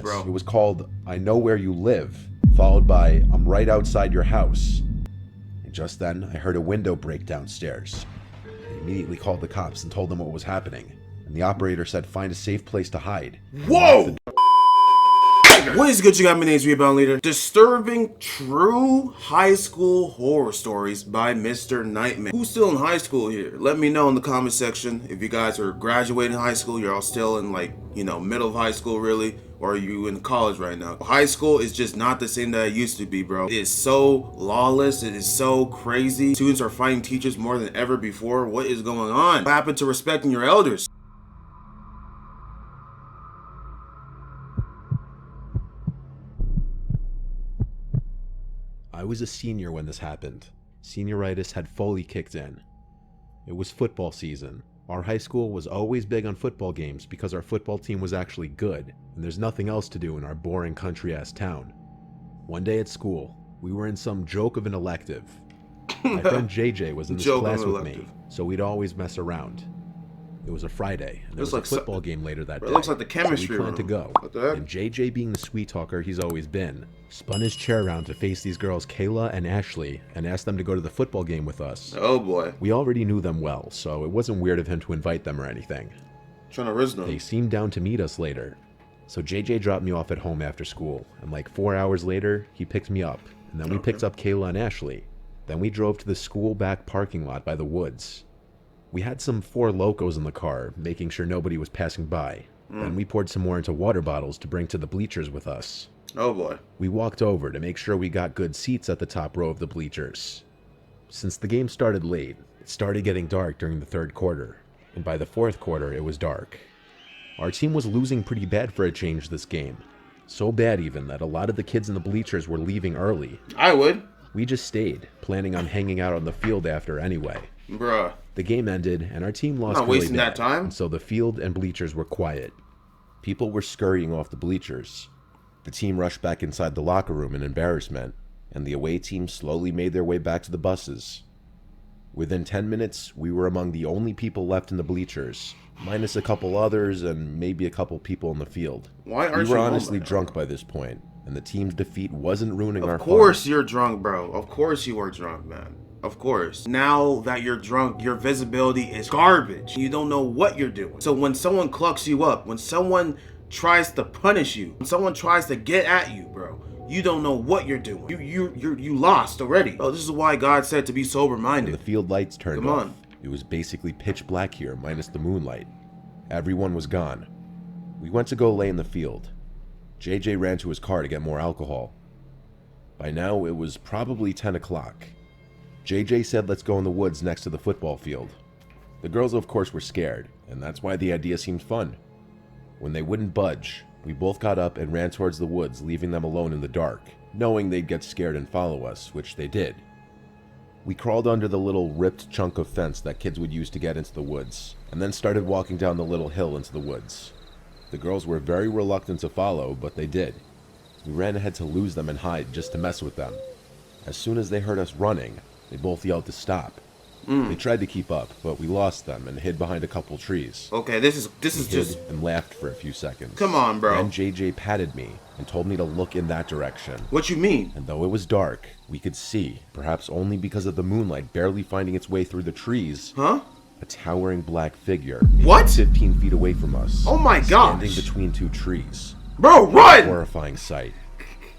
bro. It was called I Know Where You Live, followed by I'm Right Outside Your House. And just then, I heard a window break downstairs. I immediately called the cops and told them what was happening. And the operator said find a safe place to hide. Whoa! What is good, you guys? My name is ReboundLeader. Disturbing true high school horror stories by Mr. Nightmare. Who's still in high school here? Let me know in the comment section. If you guys are graduating high school, you're all still in middle of high school really, or are you in college right now? High school is just not the same that it used to be, bro. It is so lawless. It is so crazy. Students are fighting teachers more than ever before. What is going on? What happened to respecting your elders? I was a senior when this happened. Senioritis had fully kicked in. It was football season. Our high school was always big on football games because our football team was actually good, and there's nothing else to do in our boring country-ass town. One day at school, we were in some joke of an elective. My friend JJ was in this class with me, so we'd always mess around. It was a Friday, and there was a football game later that day. It looks like the chemistry so we planned to go. What the heck? And JJ, being the sweet talker he's always been, spun his chair around to face these girls Kayla and Ashley and asked them to go to the football game with us. Oh boy. We already knew them well, so it wasn't weird of him to invite them or anything. Trying to risk them. They seemed down to meet us later. So JJ dropped me off at home after school, and like 4 hours later, he picked me up, and then we picked up Kayla and Ashley. Then we drove to the school back parking lot by the woods. We had some Four Locos in the car, making sure nobody was passing by. Then we poured some more into water bottles to bring to the bleachers with us. Oh boy. We walked over to make sure we got good seats at the top row of the bleachers. Since the game started late, it started getting dark during the third quarter, and by the fourth quarter it was dark. Our team was losing pretty bad for a change this game. So bad even that a lot of the kids in the bleachers were leaving early. I would. We just stayed, planning on hanging out on the field after anyway. Bruh. The game ended, and our team lost Not really wasting bad, that time. and so the field and bleachers were quiet. People were scurrying off the bleachers. The team rushed back inside the locker room in embarrassment, and the away team slowly made their way back to the buses. Within 10 minutes, we were among the only people left in the bleachers, minus a couple others and maybe a couple people in the field. Why aren't we were you honestly drunk by this point, and the team's defeat wasn't ruining our fun. Of course you're drunk, bro. Of course you are drunk, man. Of course. Now that you're drunk, your visibility is garbage. You don't know what you're doing. So when someone clucks you up, when someone tries to punish you, when someone tries to get at you, bro, you don't know what you're doing. You lost already. Oh, this is why God said to be sober-minded. The field lights turned Come off. on. It was basically pitch black here, minus the moonlight. Everyone was gone. We went to go lay in the field. JJ ran to his car to get more alcohol. By now, it was probably 10 o'clock. JJ said let's go in the woods next to the football field. The girls, of course, were scared, and that's why the idea seemed fun. When they wouldn't budge, we both got up and ran towards the woods, leaving them alone in the dark, knowing they'd get scared and follow us, which they did. We crawled under the little ripped chunk of fence that kids would use to get into the woods, and then started walking down the little hill into the woods. The girls were very reluctant to follow, but they did. We ran ahead to lose them and hide just to mess with them. As soon as they heard us running, they both yelled to stop. They tried to keep up, but we lost them and hid behind a couple trees. Okay, this is We just... hid and laughed for a few seconds. Come on, bro. Then JJ patted me and told me to look in that direction. What you mean? And though it was dark, we could see, perhaps only because of the moonlight barely finding its way through the trees, Huh? a towering black figure. What? 15 feet away from us. Oh my gosh. Standing between two trees. Bro, run! Horrifying sight.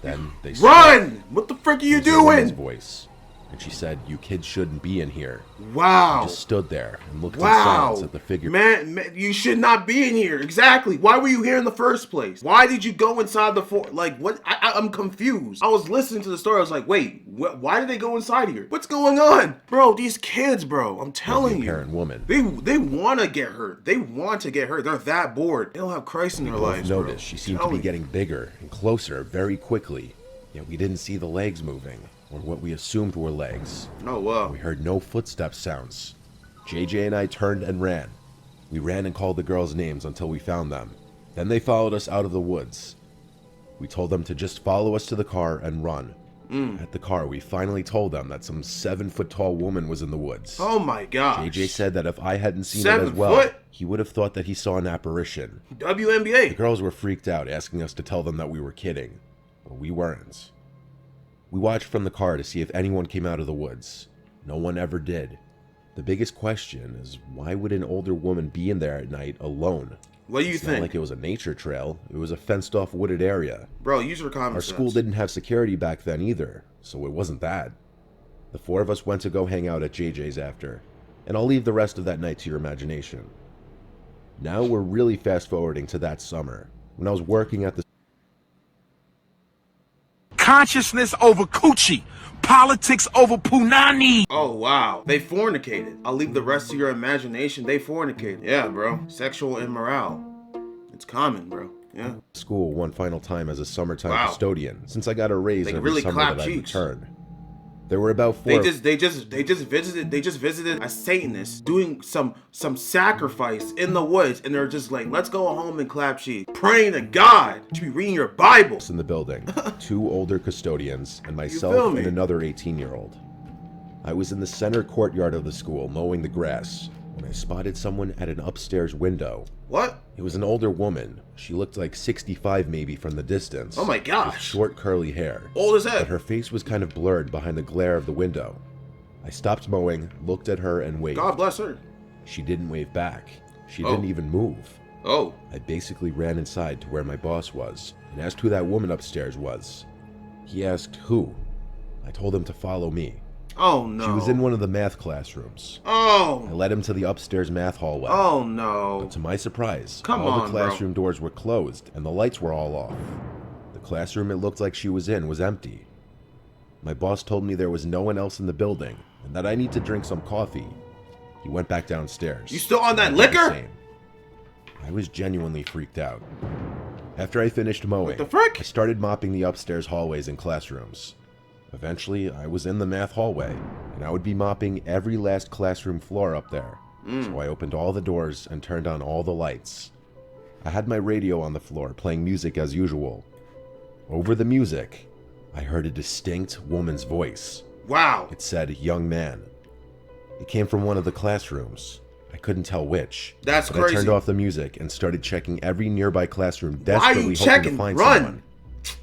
Then they Run! What the frick are you It was a woman's doing? voice. And she said, "You kids shouldn't be in here." Wow. Just stood there and looked in Wow. silence at the figure. Man, you should not be in here. Exactly. Why were you here in the first place? Why did you go inside the fort? Like, what? I'm confused. I was listening to the story. I was like, wait, why did they go inside here? What's going on? Bro, these kids, bro, I'm telling you. Parent woman. They want to get hurt. They want to get hurt. They're that bored. They don't have Christ in their lives, bro. Noticed she seemed to be getting bigger and closer very quickly. Yet we didn't see the legs moving, or what we assumed were legs. Oh, wow. We heard no footstep sounds. JJ and I turned and ran. We ran and called the girls' names until we found them. Then they followed us out of the woods. We told them to just follow us to the car and run. At the car, we finally told them that some 7-foot-tall woman was in the woods. Oh my gosh. JJ said that if I hadn't seen it 7 as well, foot? he would have thought that he saw an apparition. The WNBA. girls were freaked out, asking us to tell them that we were kidding. But we weren't. We watched from the car to see if anyone came out of the woods. No one ever did. The biggest question is, why would an older woman be in there at night alone? What do you It's think? not like it was a nature trail. It was a fenced-off wooded area. Bro, use your common Our sense. school didn't have security back then either, so it wasn't that. The 4 of us went to go hang out at JJ's after, and I'll leave the rest of that night to your imagination. Now we're really fast-forwarding to that summer, when I was working at the... Consciousness over coochie. Politics over punani. Oh, wow. They fornicated. I'll leave the rest to your imagination. They fornicated. Yeah, bro. Sexual immorality. It's common, bro. Yeah. school one final time as a summertime Wow. custodian, since I got a raise They every really summer clap that I cheeks. returned. There were about four. They just visited a Satanist doing some sacrifice in the woods, and they're just like, let's go home and clap cheeks, praying to God. You should be reading your Bible. in the building, 2 older custodians, and feel myself me? and another 18-year-old. I was in the center courtyard of the school mowing the grass when I spotted someone at an upstairs window. What? It was an older woman. She looked like 65 maybe from the distance. Oh my With gosh. short curly hair. Old as But heck. her face was kind of blurred behind the glare of the window. I stopped mowing, looked at her, and waved. God bless her. She didn't wave back. She Oh. didn't even move. Oh. I basically ran inside to where my boss was and asked who that woman upstairs was. He asked who. I told him to follow me. Oh no. She was in one of the math classrooms. I Oh. led him to the upstairs math hallway. Oh no. To my surprise, Come all on, the bro. classroom doors were closed and the lights were all off. The classroom it looked like she was in was empty. My boss told me there was no one else in the building and that I need to drink some coffee. He went back downstairs. You still on that I did the liquor? same. I was genuinely freaked out. After I finished mowing, the frick? I started mopping the upstairs hallways and classrooms. Eventually, I was in the math hallway, and I would be mopping every last classroom floor up there. So I opened all the doors and turned on all the lights. I had my radio on the floor, playing music as usual. Over the music, I heard a distinct woman's voice. Wow. It said, "Young man." It came from one of the classrooms. I couldn't tell which. That's but crazy. I turned off the music and started checking every nearby classroom, Why are desperately you hoping checking? to find Run. someone.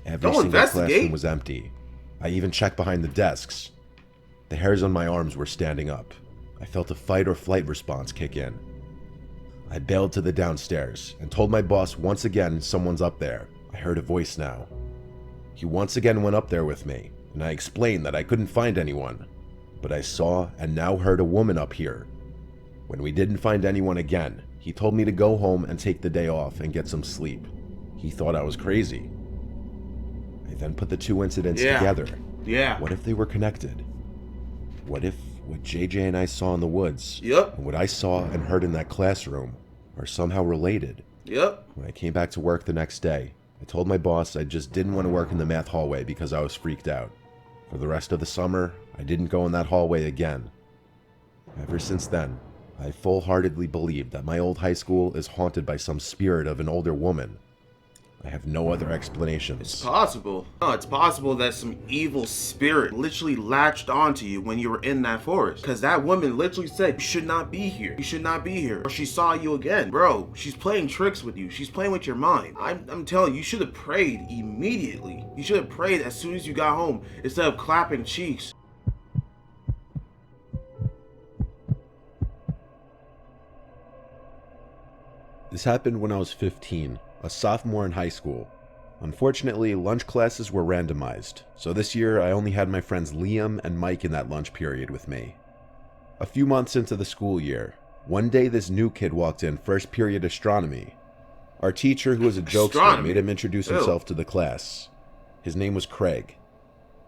Every Don't single investigate. classroom was empty. I even checked behind the desks. The hairs on my arms were standing up. I felt a fight or flight response kick in. I bailed to the downstairs and told my boss once again someone's up there. I heard a voice now. He once again went up there with me, and I explained that I couldn't find anyone. But I saw and now heard a woman up here. When we didn't find anyone again, he told me to go home and take the day off and get some sleep. He thought I was crazy. I then put the 2 incidents Yeah. together. Yeah. What if they were connected? What if what JJ and I saw in the woods Yep. and what I saw and heard in that classroom are somehow related? Yep. When I came back to work the next day, I told my boss I just didn't want to work in the math hallway because I was freaked out. For the rest of the summer, I didn't go in that hallway again. Ever since then, I full-heartedly believe that my old high school is haunted by some spirit of an older woman. I have no other explanations. It's possible. No, it's possible that some evil spirit literally latched onto you when you were in that forest. Because that woman literally said, you should not be here. You should not be here. Or she saw you again. Bro, she's playing tricks with you. She's playing with your mind. I'm telling you, you should have prayed immediately. You should have prayed as soon as you got home instead of clapping cheeks. This happened when I was 15, a sophomore in high school. Unfortunately, lunch classes were randomized, so this year I only had my friends Liam and Mike in that lunch period with me. A few months into the school year, one day this new kid walked in first period astronomy. Our teacher, who was a jokester, Astronomy? made him introduce Ew. himself to the class. His name was Craig.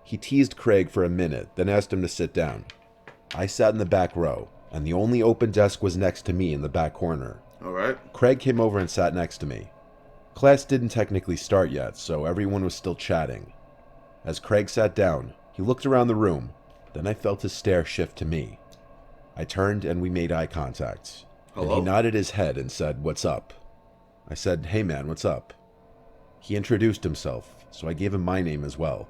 He teased Craig for a minute, then asked him to sit down. I sat in the back row, and the only open desk was next to me in the back corner. Alright? Craig came over and sat next to me. Class didn't technically start yet, so everyone was still chatting. As Craig sat down, he looked around the room, then I felt his stare shift to me. I turned and we made eye contact. And Hello? he nodded his head and said, "What's up?" I said, "Hey man, what's up?" He introduced himself, so I gave him my name as well.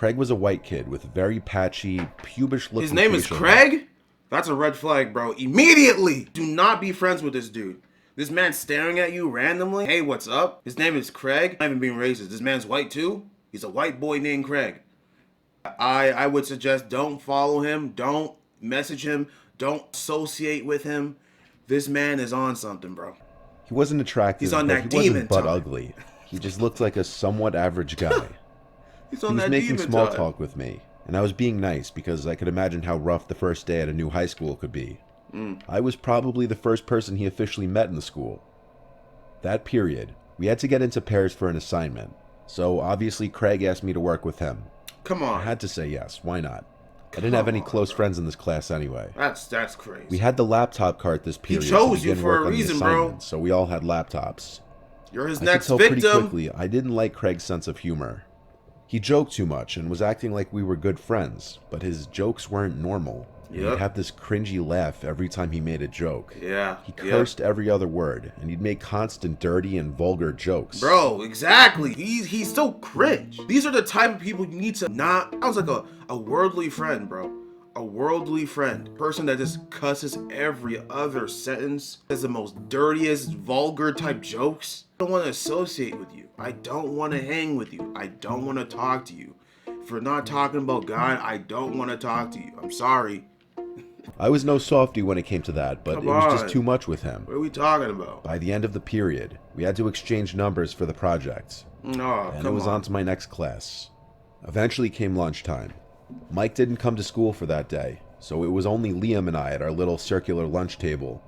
Craig was a white kid with very patchy, pubish looking. His name is Craig? That's a red flag, bro. Immediately! Do not be friends with this dude. This man staring at you randomly. Hey, what's up? His name is Craig. I'm not even being racist. This man's white too. He's a white boy named Craig. I would suggest don't follow him. Don't message him. Don't associate with him. This man is on something, bro. He wasn't attractive. He's on that he wasn't demon butt time. ugly. He just looked like a somewhat average guy. He's He on was that making demon small time. talk with me, and I was being nice because I could imagine how rough the first day at a new high school could be. I was probably the first person he officially met in the school. That period, we had to get into pairs for an assignment, so obviously Craig asked me to work with him. Come on. I had to say yes, why not? I didn't have any close friends in this class anyway. That's crazy. We had the laptop cart this period chose to you begin for a work on the reason, bro. assignment, so we all had laptops. You're his I next could tell pretty victim. quickly I didn't like Craig's sense of humor. He joked too much and was acting like we were good friends, but his jokes weren't normal. Yep. He'd have this cringy laugh every time he made a joke. Yeah. He cursed every other word, and he'd make constant dirty and vulgar jokes. Bro, exactly. He's so cringe. These are the type of people you need to not. Sounds like a worldly friend, bro. A worldly friend. Person that just cusses every other sentence. Has the most dirtiest, vulgar type jokes. I don't want to associate with you. I don't want to hang with you. I don't want to talk to you. If we're not talking about God, I don't want to talk to you. I'm sorry. I was no softy when it came to that, but Come it was on. just too much with him. What are we talking about? By the end of the period, we had to exchange numbers for the project, No, and it come was on to my next class. Eventually came lunchtime. Mike didn't come to school for that day, so it was only Liam and I at our little circular lunch table.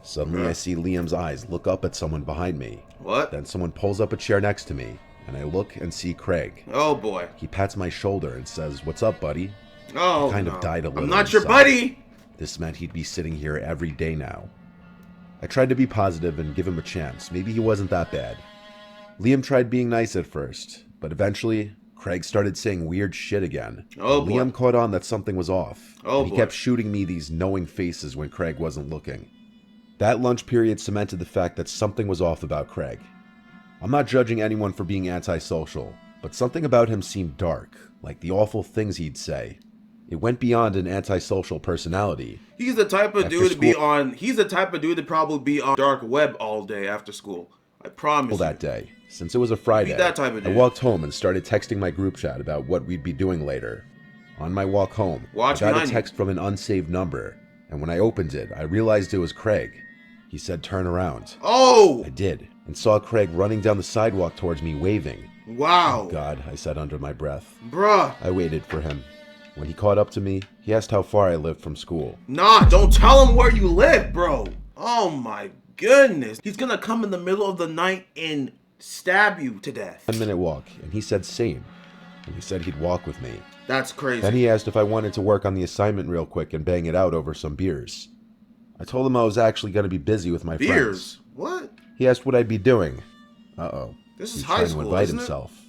Suddenly I see Liam's eyes look up at someone behind me. What? Then someone pulls up a chair next to me, and I look and see Craig. Oh boy. He pats my shoulder and says, "What's up, buddy?" Oh, I kind no. of died a little I'm not your inside. buddy. This meant he'd be sitting here every day now. I tried to be positive and give him a chance. Maybe he wasn't that bad. Liam tried being nice at first, but eventually, Craig started saying weird shit again. Oh, boy. Liam caught on that something was off. Oh, and he boy. kept shooting me these knowing faces when Craig wasn't looking. That lunch period cemented the fact that something was off about Craig. I'm not judging anyone for being antisocial, but something about him seemed dark, like the awful things he'd say. It went beyond an antisocial personality. He's the type of After dude to be school- on. He's the type of dude to probably be on dark web all day after school. I promise. That you. day, since it was a Friday, that type of I dude. walked home and started texting my group chat about what we'd be doing later. On my walk home, Watch I got a behind you. text from an unsaved number, and when I opened it, I realized it was Craig. He said, "Turn around." Oh, I did, and saw Craig running down the sidewalk towards me, waving. wow, God, I said under my breath. bruh. I waited for him. When he caught up to me, he asked how far I lived from school. Nah, don't tell him where you live, bro. Oh my goodness. He's gonna come in the middle of the night and stab you to death. 10-minute walk, and he said same. And he said he'd walk with me. That's crazy. Then he asked if I wanted to work on the assignment real quick and bang it out over some beers. I told him I was actually going to be busy with my friends. Beers? What? He asked what I'd be doing. Uh-oh. This is He's high trying school, to invite isn't it? himself.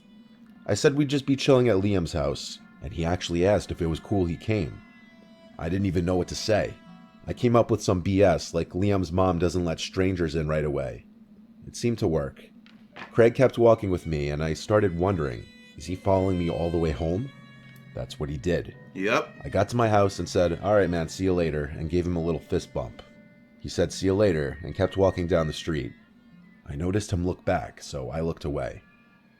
I said we'd just be chilling at Liam's house, and he actually asked if it was cool he came. I didn't even know what to say. I came up with some BS, like Liam's mom doesn't let strangers in right away. It seemed to work. Craig kept walking with me, and I started wondering, is he following me all the way home? That's what he did. Yep. I got to my house and said, "All right, man, see you later," and gave him a little fist bump. He said, "See you later," and kept walking down the street. I noticed him look back, so I looked away.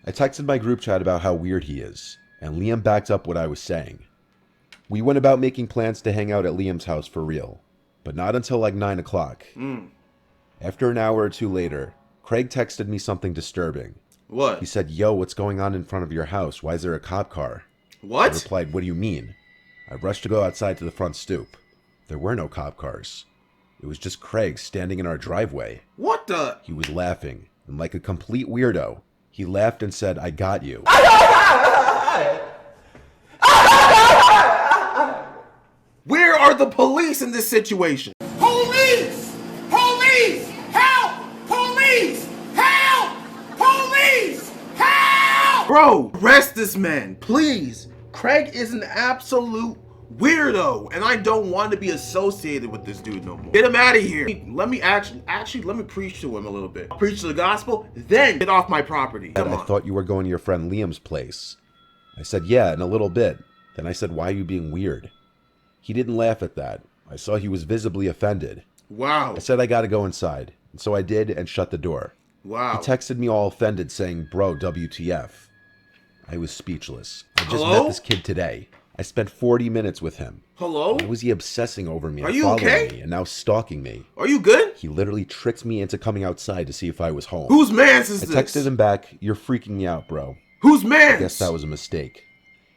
I texted my group chat about how weird he is, and Liam backed up what I was saying. We went about making plans to hang out at Liam's house for real, but not until like 9 o'clock. After an hour or two later, Craig texted me something disturbing. What? He said, "Yo, what's going on in front of your house? Why is there a cop car?" I What? replied, "What do you mean?" I rushed to go outside to the front stoop. There were no cop cars. It was just Craig standing in our driveway. What the? He was laughing, and like a complete weirdo, he laughed and said, "I got you." Where are the police in this situation? Police! Police! Help! Police! Help! Police! Help! Bro, arrest this man, please. Craig is an absolute weirdo, and I don't want to be associated with this dude no more. Get him out of here. Let me actually let me preach to him a little bit. Preach the gospel, then get off my property. Come I on. thought you were going to your friend Liam's place. I said, yeah, in a little bit. Then I said, why are you being weird? He didn't laugh at that. I saw he was visibly offended. Wow. I said I gotta go inside, and so I did and shut the door. Wow. He texted me all offended saying, bro, WTF. I was speechless. I just Hello? met this kid today. I spent 40 minutes with him. Hello? Why was he obsessing over me Are and you following okay? me and now stalking me? Are you good? He literally tricked me into coming outside to see if I was home. Whose mans is I this? texted him back, you're freaking me out, bro. Whose mans? I guess that was a mistake.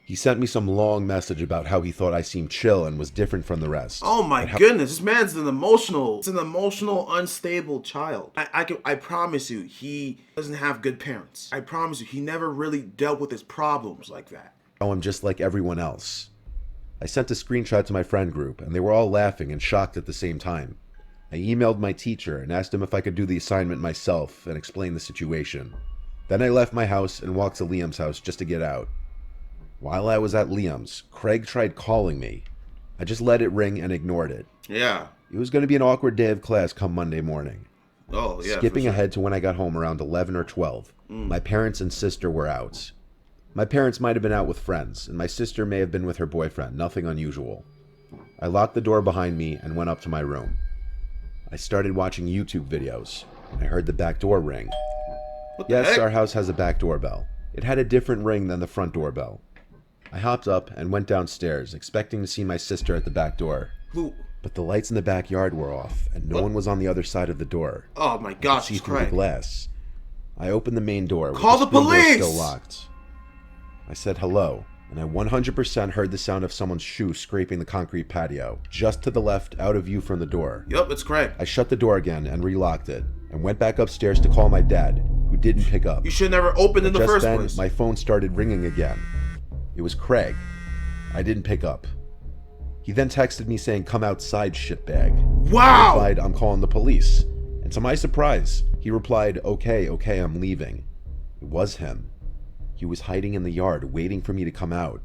He sent me some long message about how he thought I seemed chill and was different from the rest. Oh my goodness, this man's an emotional, unstable child. I promise you, he doesn't have good parents. I promise you, he never really dealt with his problems like that. Oh, I'm just like everyone else. I sent a screenshot to my friend group, and they were all laughing and shocked at the same time. I emailed my teacher and asked him if I could do the assignment myself and explain the situation. Then I left my house and walked to Liam's house just to get out. While I was at Liam's, Craig tried calling me. I just let it ring and ignored it. Yeah. It was going to be an awkward day of class come Monday morning. Oh, yeah. Skipping ahead to when I got home around 11 or 12, my parents and sister were out. My parents might have been out with friends, and my sister may have been with her boyfriend, nothing unusual. I locked the door behind me and went up to my room. I started watching YouTube videos, and I heard the back door ring. What the Yes, heck? our house has a back doorbell. It had a different ring than the front doorbell. I hopped up and went downstairs, expecting to see my sister at the back door. Who? But the lights in the backyard were off, and no one was on the other side of the door. Oh my I could gosh, see it's through the Craig. glass. I opened the main door. Call the screen door police! Still locked. I said hello, and I 100% heard the sound of someone's shoe scraping the concrete patio, just to the left, out of view from the door. Yup, it's Craig. I shut the door again and relocked it, and went back upstairs to call my dad, who didn't pick up. You should never open in the Just first then, place. my phone started ringing again. It was Craig. I didn't pick up. He then texted me saying, come outside, shitbag. I Wow! replied, I'm calling the police. And to my surprise, he replied, okay, I'm leaving. It was him. He was hiding in the yard, waiting for me to come out.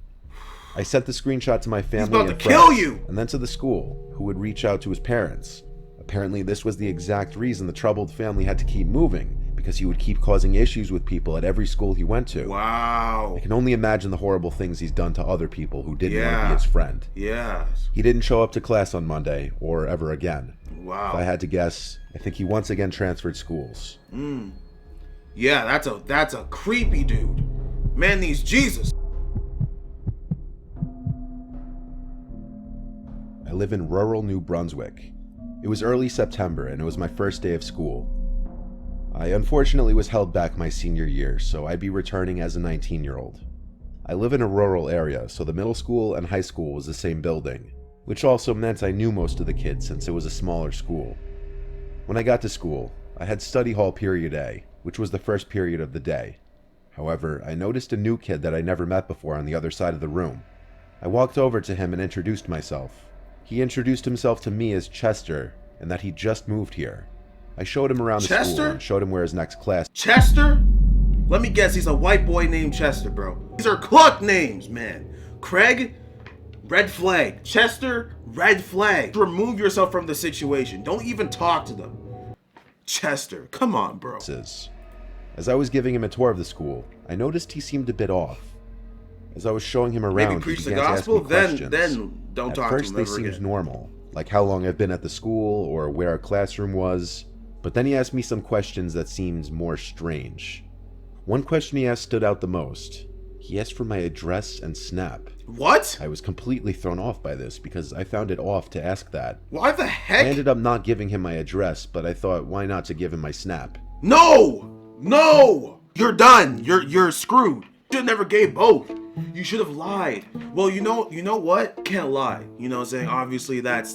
I sent the screenshot to my family about and to friends, kill you! and then to the school, who would reach out to his parents. Apparently, this was the exact reason the troubled family had to keep moving, because he would keep causing issues with people at every school he went to. Wow. I can only imagine the horrible things he's done to other people who didn't want to Yeah. be his friend. Yes. He didn't show up to class on Monday, or ever again. Wow. If I had to guess, I think he once again transferred schools. Yeah, that's a creepy dude. Man needs Jesus. I live in rural New Brunswick. It was early September, and it was my first day of school. I unfortunately was held back my senior year, so I'd be returning as a 19-year-old. I live in a rural area, so the middle school and high school was the same building, which also meant I knew most of the kids since it was a smaller school. When I got to school, I had study hall period A, which was the first period of the day. However, I noticed a new kid that I never met before on the other side of the room. I walked over to him and introduced myself. He introduced himself to me as Chester, and that he just moved here. I showed him around the Chester? school and showed him where his next class. Chester? Let me guess, he's a white boy named Chester, bro. These are cluck names, man. Craig, red flag. Chester, red flag. Remove yourself from the situation. Don't even talk to them. Chester, come on, bro. Is. As I was giving him a tour of the school, I noticed he seemed a bit off. As I was showing him around, Maybe preach he the began to ask gospel, me questions. then don't At talk to first, him they ever seemed again. normal, like how long I've been at the school or where our classroom was. But then he asked me some questions that seemed more strange. One question he asked stood out the most. He asked for my address and snap. What? I was completely thrown off by this because I found it off to ask that. Why the I heck? ended up not giving him my address, but I thought, why not to give him my snap? No! No! You're done. You're screwed. You should never gave both. You should have lied. Well, you know what? Can't lie. You know what I'm saying? Obviously that's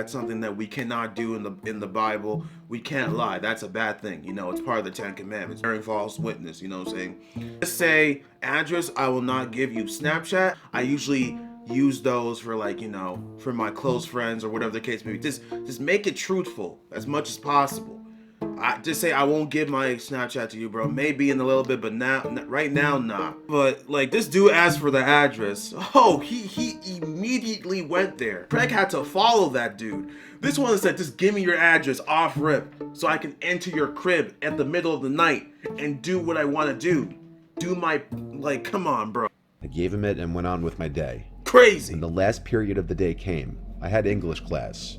something that we cannot do in the Bible. We can't lie. That's a bad thing. You know, it's part of the 10 Commandments. Bearing false witness, you know what I'm saying? Just say address, I will not give you. Snapchat, I usually use those for, like, you know, for my close friends or whatever the case may be. Just make it truthful as much as possible. I just say I won't give my Snapchat to you, bro. Maybe in a little bit, but right now, nah. But like this dude asked for the address. Oh, he immediately went there. Craig had to follow that dude. This one said, just give me your address off rip, so I can enter your crib at the middle of the night and do what I want to do. Do my, like, come on, bro. I I gave him it and went on with my day. Crazy. When the last period of the day came, I had English class.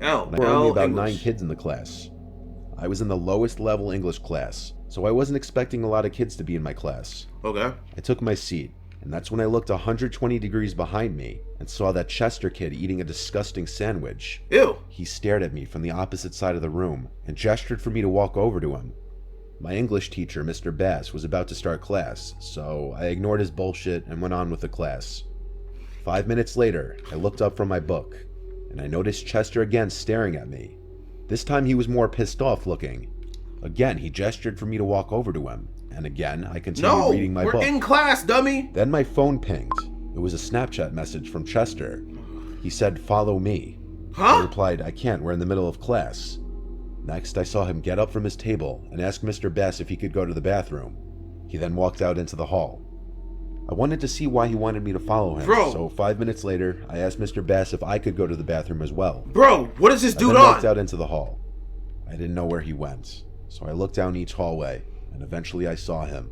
There were only Hell, about English. 9 kids in the class. I was in the lowest level English class, so I wasn't expecting a lot of kids to be in my class. Okay. I took my seat, and that's when I looked 120 degrees behind me and saw that Chester kid eating a disgusting sandwich. Ew. He stared at me from the opposite side of the room and gestured for me to walk over to him. My English teacher, Mr. Bass, was about to start class, so I ignored his bullshit and went on with the class. 5 minutes later, I looked up from my book, and I noticed Chester again staring at me. This time he was more pissed off looking. Again, he gestured for me to walk over to him, and again, I continued reading my book. We're in class, dummy! Then my phone pinged. It was a Snapchat message from Chester. He said, "Follow me." I replied, "I can't, we're in the middle of class." Next, I saw him get up from his table and ask Mr. Bass if he could go to the bathroom. He then walked out into the hall. I wanted to see why he wanted me to follow him, so 5 minutes later, I asked Mr. Bass if I could go to the bathroom as well. Bro, what is this dude I then walked on? out into the hall. I didn't know where he went, so I looked down each hallway, and eventually I saw him.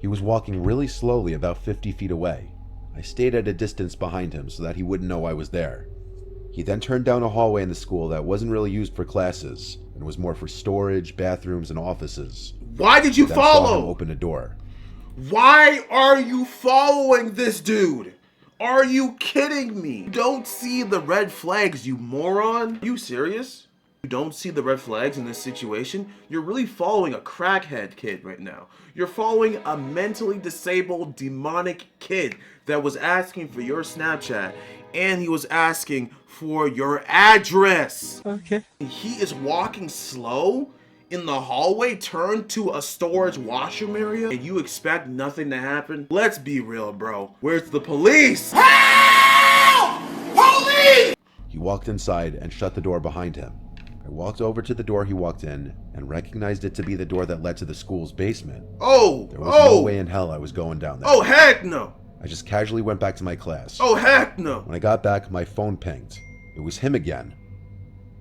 He was walking really slowly about 50 feet away. I stayed at a distance behind him so that he wouldn't know I was there. He then turned down a hallway in the school that wasn't really used for classes, and was more for storage, bathrooms, and offices. Why did you Then saw him follow? open a door. Why are you following this dude? Are you kidding me? You don't see the red flags, you moron? Are you serious? You don't see the red flags in this situation? You're really following a crackhead kid right now. You're following a mentally disabled, demonic kid that was asking for your Snapchat, and he was asking for your address. Okay. He is walking slow in the hallway, turned to a storage washroom area, and you expect nothing to happen? Let's be real, bro. Where's the police? Help! Police! He walked inside and shut the door behind him. I walked over to the door he walked in and recognized it to be the door that led to the school's basement. There was no way in hell I was going down there. Oh, heck no! I just casually went back to my class. Oh, heck no! When I got back, my phone pinged. It was him again.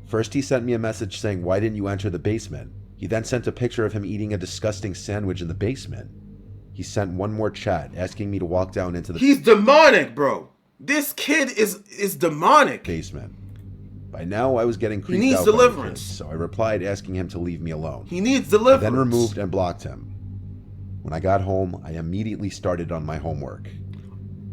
First, he sent me a message saying, "Why didn't you enter the basement?" He then sent a picture of him eating a disgusting sandwich in the basement. He sent one more chat asking me to walk down into the He's demonic, bro. This kid is demonic. basement. By now, I was getting creeped needs out by the deliverance. kid, so I replied asking him to leave me alone. He needs I deliverance. then removed and blocked him. When I got home, I immediately started on my homework.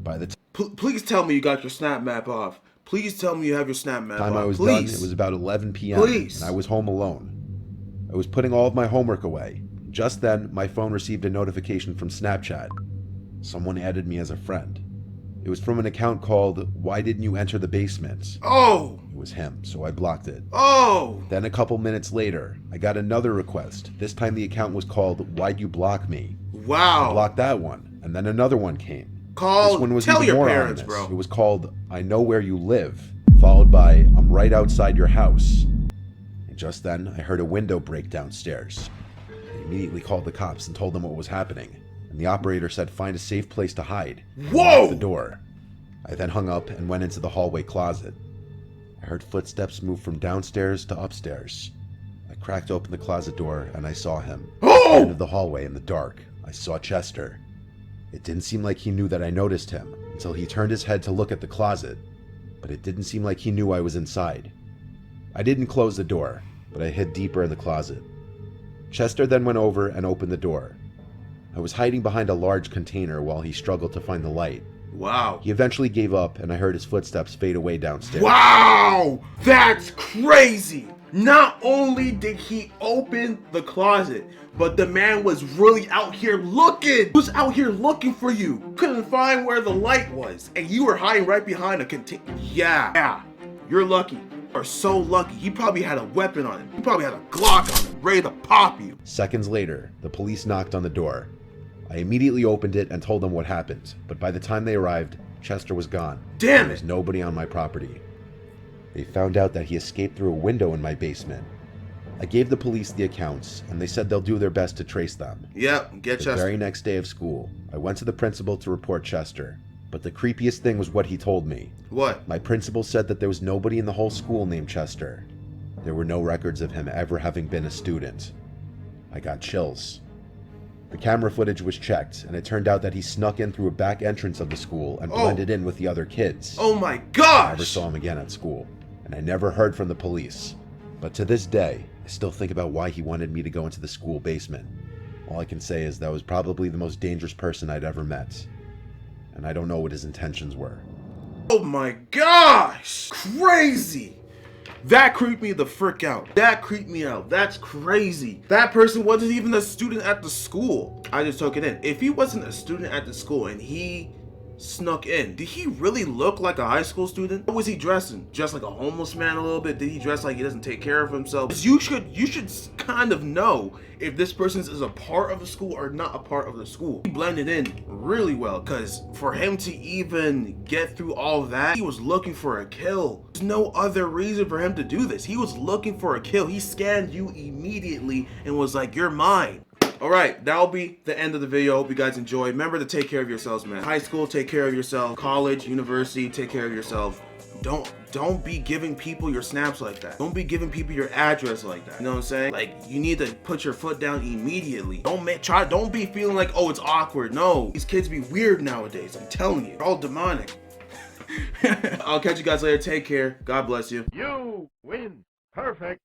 By the Please tell me you got your snap map off. Please tell me you have your snap map time off. I was Please. done, it was about 11 p.m. Please. and I was home alone. I was putting all of my homework away. Just then, my phone received a notification from Snapchat. Someone added me as a friend. It was from an account called "Why Didn't You Enter the Basement?" Oh! It was him, so I blocked it. Oh! Then a couple minutes later, I got another request. This time the account was called "Why'd You Block Me?" I Wow. blocked that one, and then another one came. Call. This one was Tell even your more parents, ominous. bro. It was called "I Know Where You Live," followed by "I'm right outside your house." And just then, I heard a window break downstairs. I immediately called the cops and told them what was happening, and the operator said find a safe place to hide. And Whoa! locked the door. I then hung up and went into the hallway closet. I heard footsteps move from downstairs to upstairs. I cracked open the closet door and I saw him. At the end of the hallway in the dark, I saw Chester. It didn't seem like he knew that I noticed him until he turned his head to look at the closet, but it didn't seem like he knew I was inside. I didn't close the door, but I hid deeper in the closet. Chester then went over and opened the door. I was hiding behind a large container while he struggled to find the light. Wow. He eventually gave up and I heard his footsteps fade away downstairs. Wow! That's crazy! Not only did he open the closet, but the man was really out here looking! He was out here looking for you! Couldn't find where the light was, and you were hiding right behind a container. Yeah. You're lucky. You are so lucky. He probably had a weapon on him. He probably had a Glock on him, ready to pop you. Seconds later, the police knocked on the door. I immediately opened it and told them what happened, but by the time they arrived, Chester was gone. Damn There was it! nobody on my property. They found out that he escaped through a window in my basement. I gave the police the accounts, and they said they'll do their best to trace them. Yep, get The Chester. very next day of school, I went to the principal to report Chester, but the creepiest thing was what he told me. What? My principal said that there was nobody in the whole school named Chester. There were no records of him ever having been a student. I got chills. The camera footage was checked, and it turned out that he snuck in through a back entrance of the school and blended in with the other kids. Oh my I gosh! never saw him again at school, and I never heard from the police. But to this day, I still think about why he wanted me to go into the school basement. All I can say is that was probably the most dangerous person I'd ever met, and I don't know what his intentions were. Oh my gosh! Crazy! That creeped me the frick out. That creeped me out. That's crazy. That person wasn't even a student at the school. I just took it in. If he wasn't a student at the school and he snuck in, did he really look like a high school student? What was he dressing? Just like a homeless man a little bit? Did he dress like he doesn't take care of himself? You should kind of know if this person is a part of the school or not a part of the school. He blended in really well, because for him to even get through all that, he was looking for a kill. There's no other reason for him to do this. He was looking for a kill. He scanned you immediately and was like, you're mine. Alright, that'll be the end of the video. Hope you guys enjoy. Remember to take care of yourselves, man. High school, take care of yourself. College, university, take care of yourself. Don't be giving people your snaps like that. Don't be giving people your address like that. You know what I'm saying? Like, you need to put your foot down immediately. Don't be feeling like, oh, it's awkward. No, these kids be weird nowadays. I'm telling you, they're all demonic. I'll catch you guys later. Take care. God bless you. You win. Perfect.